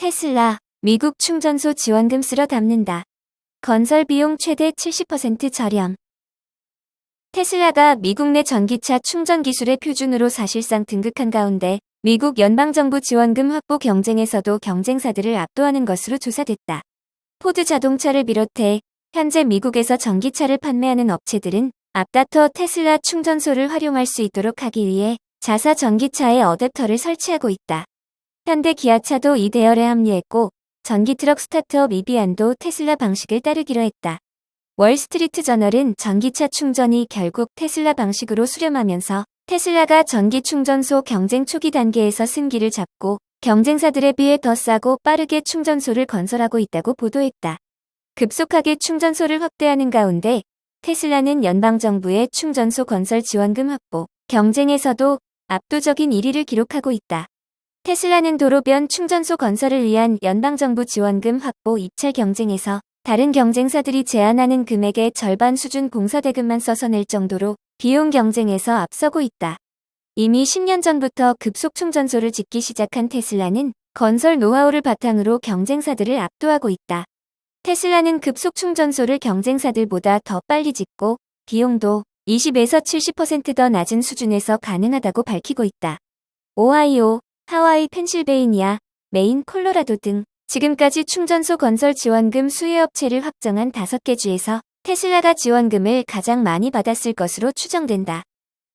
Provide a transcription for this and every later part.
테슬라, 미국 충전소 지원금 쓸어 담는다. 건설 비용 최대 70% 저렴. 테슬라가 미국 내 전기차 충전 기술의 표준으로 사실상 등극한 가운데 미국 연방정부 지원금 확보 경쟁에서도 경쟁사들을 압도하는 것으로 조사됐다. 포드 자동차를 비롯해 현재 미국에서 전기차를 판매하는 업체들은 앞다퉈 테슬라 충전소를 활용할 수 있도록 하기 위해 자사 전기차에 어댑터를 설치하고 있다. 현대 기아차도 이 대열에 합류했고 전기트럭 스타트업 리비안도 테슬라 방식을 따르기로 했다. 월스트리트 저널은 전기차 충전이 결국 테슬라 방식으로 수렴하면서 테슬라가 전기 충전소 경쟁 초기 단계에서 승기를 잡고 경쟁사들에 비해 더 싸고 빠르게 충전소를 건설하고 있다고 보도했다. 급속하게 충전소를 확대하는 가운데 테슬라는 연방정부의 충전소 건설 지원금 확보 경쟁에서도 압도적인 1위를 기록하고 있다. 테슬라는 도로변 충전소 건설을 위한 연방정부 지원금 확보 입찰 경쟁에서 다른 경쟁사들이 제안하는 금액의 절반 수준 공사대금만 써서 낼 정도로 비용 경쟁에서 앞서고 있다. 이미 10년 전부터 급속 충전소를 짓기 시작한 테슬라는 건설 노하우를 바탕으로 경쟁사들을 압도하고 있다. 테슬라는 급속 충전소를 경쟁사들보다 더 빨리 짓고 비용도 20에서 70% 더 낮은 수준에서 가능하다고 밝히고 있다. 오하이오, 하와이, 펜실베이니아, 메인, 콜로라도 등 지금까지 충전소 건설 지원금 수혜 업체를 확정한 5개 주에서 테슬라가 지원금을 가장 많이 받았을 것으로 추정된다.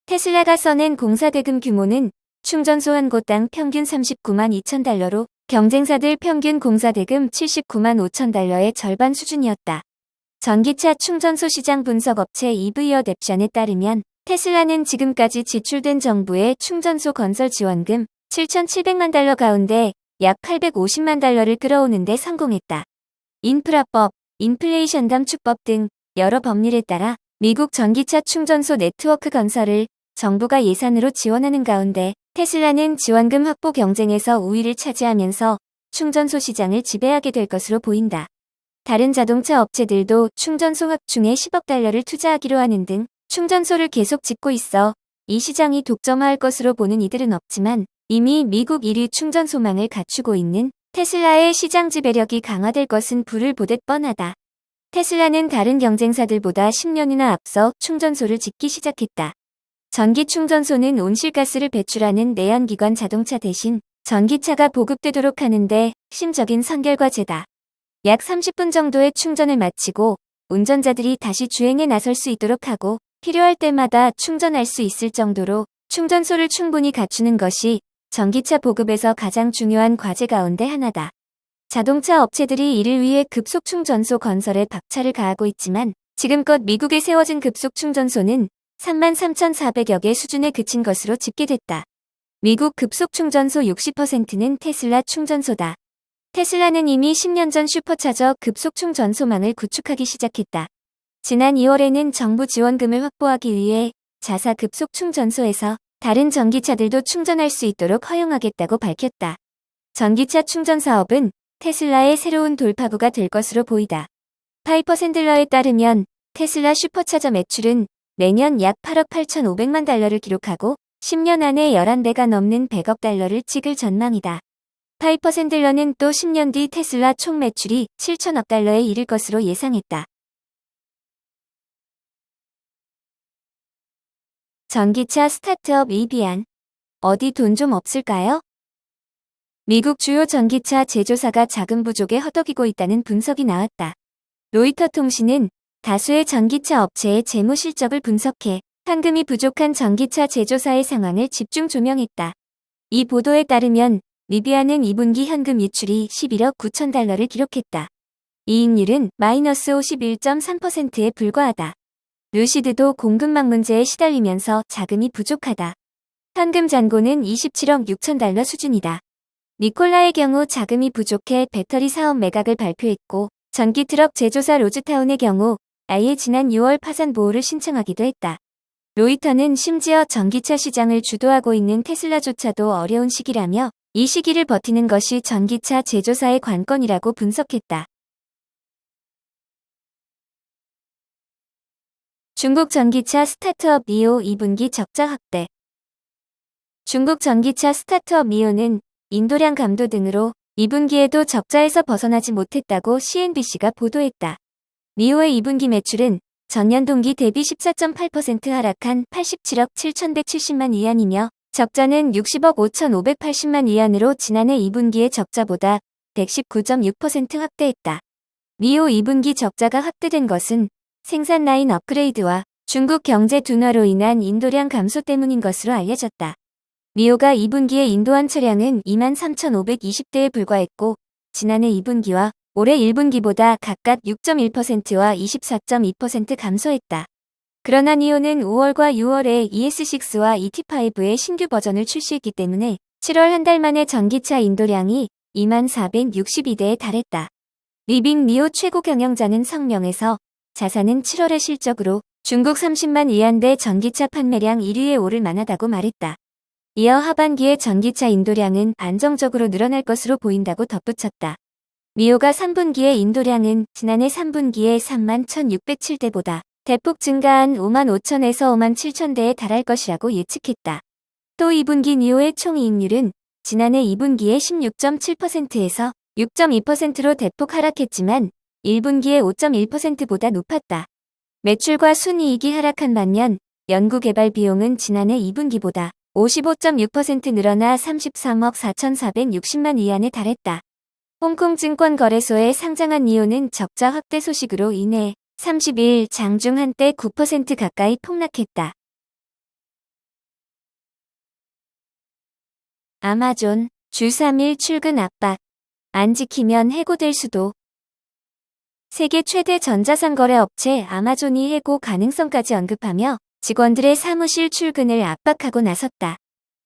테슬라가 써낸 공사대금 규모는 충전소 한 곳당 평균 39만 2천 달러로 경쟁사들 평균 공사대금 79만 5천 달러의 절반 수준이었다. 전기차 충전소 시장 분석 업체 EV어댑션에 따르면 테슬라는 지금까지 지출된 정부의 충전소 건설 지원금 7,700만 달러 가운데 약 850만 달러를 끌어오는 데 성공했다. 인프라법, 인플레이션 감축법 등 여러 법률에 따라 미국 전기차 충전소 네트워크 건설을 정부가 예산으로 지원하는 가운데 테슬라는 지원금 확보 경쟁에서 우위를 차지하면서 충전소 시장을 지배하게 될 것으로 보인다. 다른 자동차 업체들도 충전소 확충에 10억 달러를 투자하기로 하는 등 충전소를 계속 짓고 있어 이 시장이 독점화할 것으로 보는 이들은 없지만 이미 미국 1위 충전소망을 갖추고 있는 테슬라의 시장 지배력이 강화될 것은 불을 보듯 뻔하다. 테슬라는 다른 경쟁사들보다 10년이나 앞서 충전소를 짓기 시작했다. 전기 충전소는 온실가스를 배출하는 내연기관 자동차 대신 전기차가 보급되도록 하는데 핵심적인 선결과제다. 약 30분 정도의 충전을 마치고 운전자들이 다시 주행에 나설 수 있도록 하고 필요할 때마다 충전할 수 있을 정도로 충전소를 충분히 갖추는 것이 전기차 보급에서 가장 중요한 과제 가운데 하나다. 자동차 업체들이 이를 위해 급속 충전소 건설에 박차를 가하고 있지만 지금껏 미국에 세워진 급속 충전소는 33,400여 개 수준에 그친 것으로 집계됐다. 미국 급속 충전소 60%는 테슬라 충전소다. 테슬라는 이미 10년 전 슈퍼차저 급속 충전소망을 구축하기 시작했다. 지난 2월에는 정부 지원금을 확보하기 위해 자사 급속 충전소에서 다른 전기차들도 충전할 수 있도록 허용하겠다고 밝혔다. 전기차 충전 사업은 테슬라의 새로운 돌파구가 될 것으로 보이다. 파이퍼 샌들러에 따르면 테슬라 슈퍼차저 매출은 내년 약 8억 8,500만 달러를 기록하고 10년 안에 11배가 넘는 100억 달러를 찍을 전망이다. 파이퍼 샌들러는 또 10년 뒤 테슬라 총 매출이 7천억 달러에 이를 것으로 예상했다. 전기차 스타트업 리비안. 어디 돈 좀 없을까요? 미국 주요 전기차 제조사가 자금 부족에 허덕이고 있다는 분석이 나왔다. 로이터 통신은 다수의 전기차 업체의 재무 실적을 분석해 현금이 부족한 전기차 제조사의 상황을 집중 조명했다. 이 보도에 따르면 리비안은 2분기 현금 유출이 11억 9천 달러를 기록했다. 이익률은 마이너스 51.3%에 불과하다. 루시드도 공급망 문제에 시달리면서 자금이 부족하다. 현금 잔고는 27억 6천 달러 수준이다. 니콜라의 경우 자금이 부족해 배터리 사업 매각을 발표했고 전기트럭 제조사 로즈타운의 경우 아예 지난 6월 파산 보호를 신청하기도 했다. 로이터는 심지어 전기차 시장을 주도하고 있는 테슬라조차도 어려운 시기라며 이 시기를 버티는 것이 전기차 제조사의 관건이라고 분석했다. 중국 전기차 스타트업 니오 2분기 적자 확대. 중국 전기차 스타트업 니오는 인도량 감도 등으로 2분기에도 적자에서 벗어나지 못했다고 CNBC가 보도했다. 미오의 2분기 매출은 전년 동기 대비 14.8% 하락한 87억 7,170만 위안이며 적자는 60억 5,580만 위안으로 지난해 2분기의 적자보다 119.6% 확대했다. 미오 2분기 적자가 확대된 것은 생산 라인 업그레이드와 중국 경제 둔화로 인한 인도량 감소 때문인 것으로 알려졌다. 미오가 2분기에 인도한 차량은 23,520대에 불과했고 지난해 2분기와 올해 1분기보다 각각 6.1%와 24.2% 감소했다. 그러나 니오는 5월과 6월에 ES6와 ET5의 신규 버전을 출시했기 때문에 7월 한 달 만에 전기차 인도량이 24,462대에 달했다. 리빙 니오 최고 경영자는 성명에서 자사는 7월의 실적으로 중국 30만 위안대 전기차 판매량 1위에 오를 만하다고 말했다. 이어 하반기에 전기차 인도량은 안정적으로 늘어날 것으로 보인다고 덧붙였다. 미오가 3분기의 인도량은 지난해 3분기의 31,607대보다 대폭 증가한 55,000에서 57,000대에 달할 것이라고 예측했다. 또 2분기 니오의 총이익률은 지난해 2분기의 16.7%에서 6.2%로 대폭 하락했지만 1분기의 5.1%보다 높았다. 매출과 순이익이 하락한 반면 연구개발 비용은 지난해 2분기보다 55.6% 늘어나 33억 4,460만 위안에 달했다. 홍콩 증권거래소에 상장한 니오는 적자 확대 소식으로 인해 30일 장중 한때 9% 가까이 폭락했다. 아마존 주 3일 출근 압박. 안 지키면 해고될 수도. 세계 최대 전자상거래 업체 아마존이 해고 가능성까지 언급하며 직원들의 사무실 출근을 압박하고 나섰다.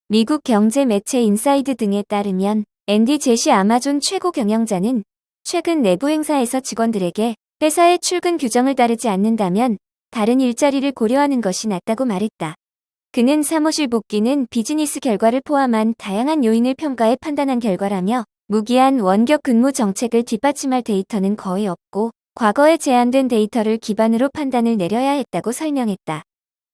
미국 경제 매체 인사이드 등에 따르면 앤디 제시 아마존 최고 경영자는 최근 내부 행사에서 직원들에게 회사의 출근 규정을 따르지 않는다면 다른 일자리를 고려하는 것이 낫다고 말했다. 그는 사무실 복귀는 비즈니스 결과를 포함한 다양한 요인을 평가해 판단한 결과라며 무기한 원격 근무 정책을 뒷받침할 데이터는 거의 없고 과거에 제한된 데이터를 기반으로 판단을 내려야 했다고 설명했다.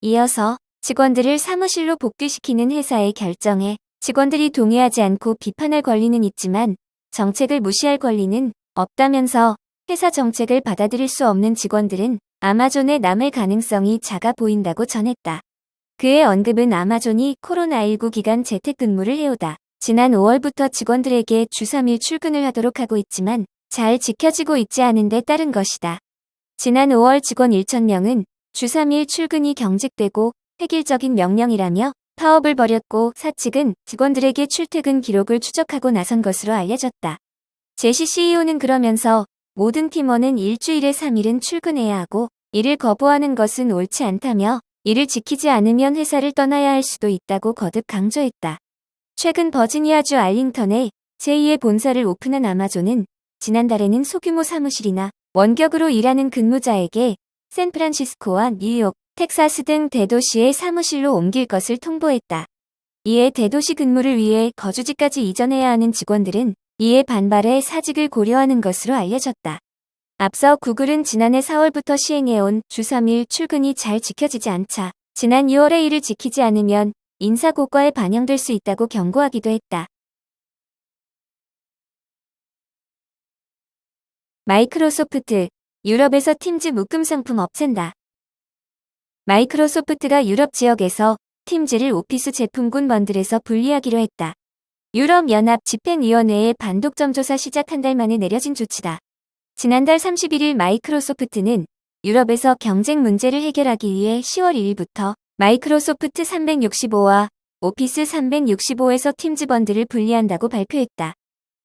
이어서 직원들을 사무실로 복귀시키는 회사의 결정에 직원들이 동의하지 않고 비판할 권리는 있지만 정책을 무시할 권리는 없다면서 회사 정책을 받아들일 수 없는 직원들은 아마존에 남을 가능성이 작아 보인다고 전했다. 그의 언급은 아마존이 코로나19 기간 재택근무를 해오다 지난 5월부터 직원들에게 주 3일 출근을 하도록 하고 있지만 잘 지켜지고 있지 않은 데 따른 것이다. 지난 5월 직원 1,000명은 주 3일 출근이 경직되고 획일적인 명령이라며 파업을 벌였고 사측은 직원들에게 출퇴근 기록을 추적하고 나선 것으로 알려졌다. 제시 CEO는 그러면서 모든 팀원은 일주일에 3일은 출근해야 하고 이를 거부하는 것은 옳지 않다며 이를 지키지 않으면 회사를 떠나야 할 수도 있다고 거듭 강조했다. 최근 버지니아주 알링턴에 제2의 본사를 오픈한 아마존은 지난달에는 소규모 사무실이나 원격으로 일하는 근무자에게 샌프란시스코와 뉴욕, 텍사스 등 대도시의 사무실로 옮길 것을 통보했다. 이에 대도시 근무를 위해 거주지까지 이전해야 하는 직원들은 이에 반발해 사직을 고려하는 것으로 알려졌다. 앞서 구글은 지난해 4월부터 시행해온 주 3일 출근이 잘 지켜지지 않자 지난 6월에 이를 지키지 않으면 인사고과에 반영될 수 있다고 경고하기도 했다. 마이크로소프트, 유럽에서 팀즈 묶음 상품 업체다. 마이크로소프트가 유럽 지역에서 팀즈를 오피스 제품군 번들에서 분리하기로 했다. 유럽연합 집행위원회의 반독점 조사 시작 한 달 만에 내려진 조치다. 지난달 31일 마이크로소프트는 유럽에서 경쟁 문제를 해결하기 위해 10월 1일부터 마이크로소프트 365와 오피스 365에서 팀즈 번들을 분리한다고 발표했다.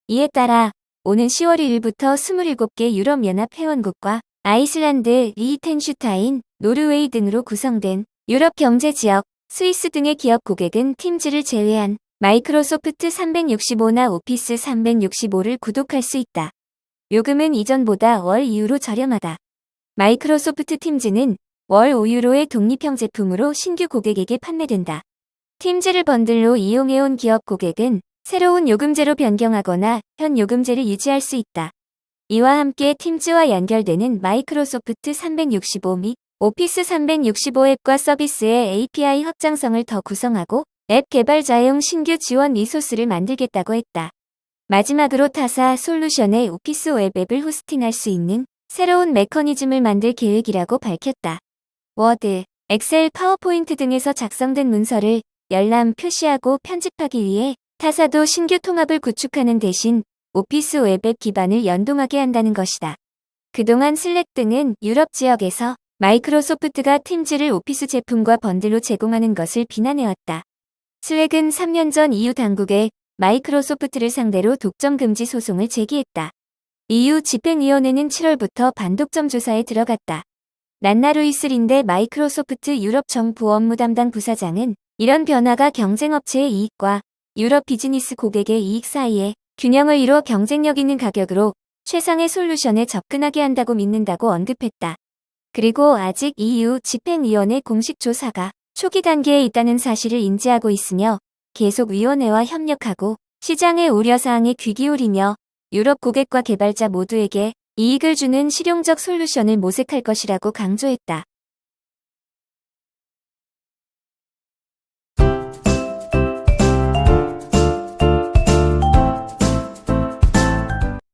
이에 따라 오는 10월 1일부터 27개 유럽연합 회원국과 아이슬란드, 리히텐슈타인, 노르웨이 등으로 구성된 유럽 경제지역, 스위스 등의 기업 고객은 팀즈를 제외한 마이크로소프트 365나 오피스 365를 구독할 수 있다. 요금은 이전보다 월 2유로 저렴하다. 마이크로소프트 팀즈는 월 5유로의 독립형 제품으로 신규 고객에게 판매된다. 팀즈를 번들로 이용해온 기업 고객은 새로운 요금제로 변경하거나 현 요금제를 유지할 수 있다. 이와 함께 팀즈와 연결되는 마이크로소프트 365 및 오피스 365 앱과 서비스의 API 확장성을 더 구성하고 앱 개발자용 신규 지원 리소스를 만들겠다고 했다. 마지막으로 타사 솔루션의 오피스 웹 앱을 호스팅할 수 있는 새로운 메커니즘을 만들 계획이라고 밝혔다. 워드, 엑셀, 파워포인트 등에서 작성된 문서를 열람, 표시하고 편집하기 위해 타사도 신규 통합을 구축하는 대신 오피스 웹 앱 기반을 연동하게 한다는 것이다. 그동안 슬랙 등은 유럽 지역에서 마이크로소프트가 팀즈를 오피스 제품과 번들로 제공하는 것을 비난해왔다. 슬랙은 3년 전 EU 당국에 마이크로소프트를 상대로 독점 금지 소송을 제기했다. EU 집행위원회는 7월부터 반독점 조사에 들어갔다. 난나 루이스 린데 마이크로소프트 유럽 정부 업무 담당 부사장은 이런 변화가 경쟁업체의 이익과 유럽 비즈니스 고객의 이익 사이에 균형을 이뤄 경쟁력 있는 가격으로 최상의 솔루션에 접근하게 한다고 믿는다고 언급했다. 그리고 아직 EU 집행위원회 공식 조사가 초기 단계에 있다는 사실을 인지하고 있으며 계속 위원회와 협력하고 시장의 우려사항에 귀 기울이며 유럽 고객과 개발자 모두에게 이익을 주는 실용적 솔루션을 모색할 것이라고 강조했다.